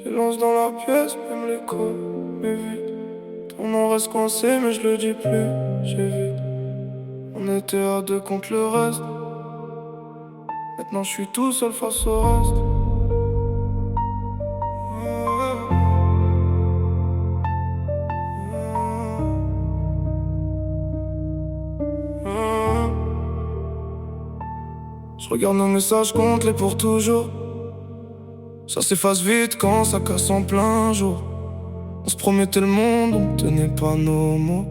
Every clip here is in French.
Silence dans la pièce, même l'écho m'évite. Ton nom reste coincé, mais je le dis plus, j'évite. On était à deux contre le reste. Maintenant je suis tout seul face au reste. Je regarde nos messages, compte les pour toujours. Ça s'efface vite quand ça casse en plein jour. On se promettait le monde, on tenait pas nos mots.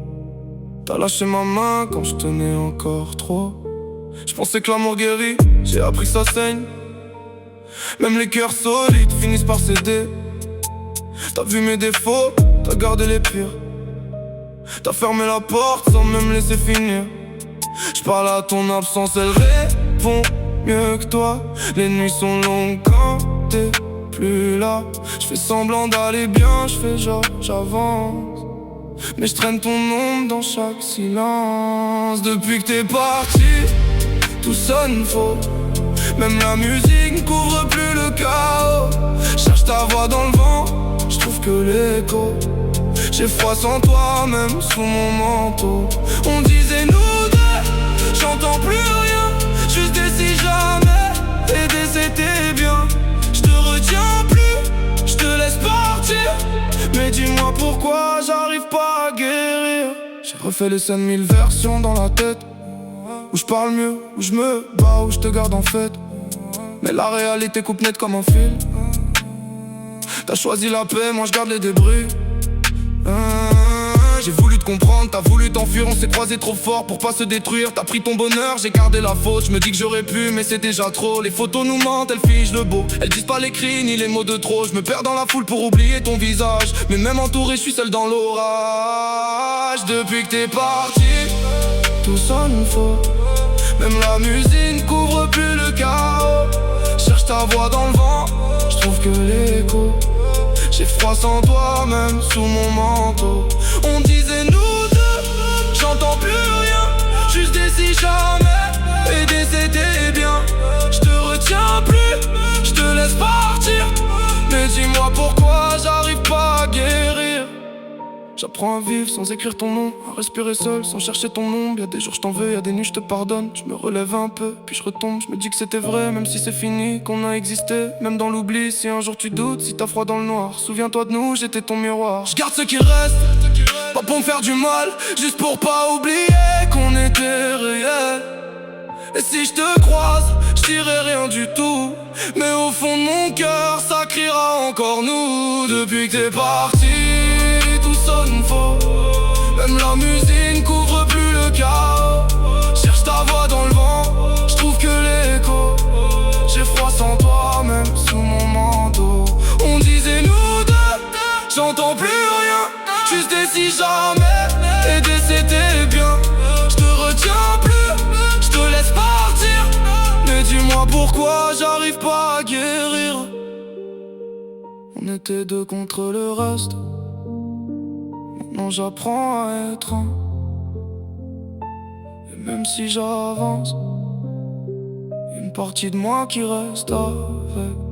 T'as lâché ma main quand je tenais encore trop. Je pensais que l'amour guérit, j'ai appris que ça saigne. Même les cœurs solides finissent par céder. T'as vu mes défauts, t'as gardé les pires. T'as fermé la porte sans même laisser finir. J'parle à ton absence, elle répond mieux que toi. Les nuits sont longues quand t'es plus là. J'fais semblant d'aller bien, j'fais genre j'avance, mais je traîne ton ombre dans chaque silence. Depuis que t'es parti, tout sonne faux. Même la musique ne couvre plus le chaos. Cherche ta voix dans le vent, je trouve que l'écho. J'ai froid sans toi, même sous mon manteau. On disait nous deux, j'entends plus rien. Juste des si jamais, et des c'était bien. Je te retiens plus, je te laisse partir. Mais dis-moi pourquoi j'arrive pas à guérir. J'ai refait les scènes 1000 versions dans la tête. Où je parle mieux, où je me bats, où je te garde en fait. Mais la réalité coupe net comme un fil. T'as choisi la paix, moi je garde les débris. J'ai voulu te comprendre, t'as voulu t'enfuir. On s'est croisés trop fort pour pas se détruire. T'as pris ton bonheur, j'ai gardé la faute. Je me dis que j'aurais pu, mais c'est déjà trop. Les photos nous mentent, elles figent le beau. Elles disent pas les cris ni les mots de trop. Je me perds dans la foule pour oublier ton visage. Mais même entouré, je suis seul dans l'orage. Depuis que t'es parti, tout sonne faux. Même la musique couvre plus le chaos. Cherche ta voix dans le vent, je trouve que l'écho. J'ai froid sans toi, même sous mon manteau. On disait nous deux, j'entends plus rien. Juste des si jamais, et des c'était bien. Je te retiens plus, je te laisse partir. Mais dis-moi pourquoi j'arrive pas à guérir. J'apprends à vivre sans écrire ton nom, à respirer seul sans chercher ton ombre. Y'a des jours je t'en veux, y'a des nuits je te pardonne. Je me relève un peu, puis je retombe. Je me dis que c'était vrai, même si c'est fini, qu'on a existé. Même dans l'oubli, si un jour tu doutes, si t'as froid dans le noir, souviens-toi de nous, j'étais ton miroir. Je garde ce qui reste, pas pour me faire du mal, juste pour pas oublier qu'on était réel. Et si je te croise, je dirai rien du tout. Mais au fond de mon cœur, ça criera encore nous. Depuis que t'es parti, tout sonne faux. Même la musique couvre plus le chaos. Cherche ta voix dans le vent, je trouve que l'écho. J'ai froid sans toi, même sous mon manteau. On disait nous deux, j'entends plus rien. Juste des si jamais, et des c'était bien. Je te retiens plus, je te laisse partir. Mais dis-moi pourquoi j'arrive pas à guérir. On était deux contre le reste. Maintenant j'apprends à être un. Et même si j'avance, une partie de moi qui reste avec.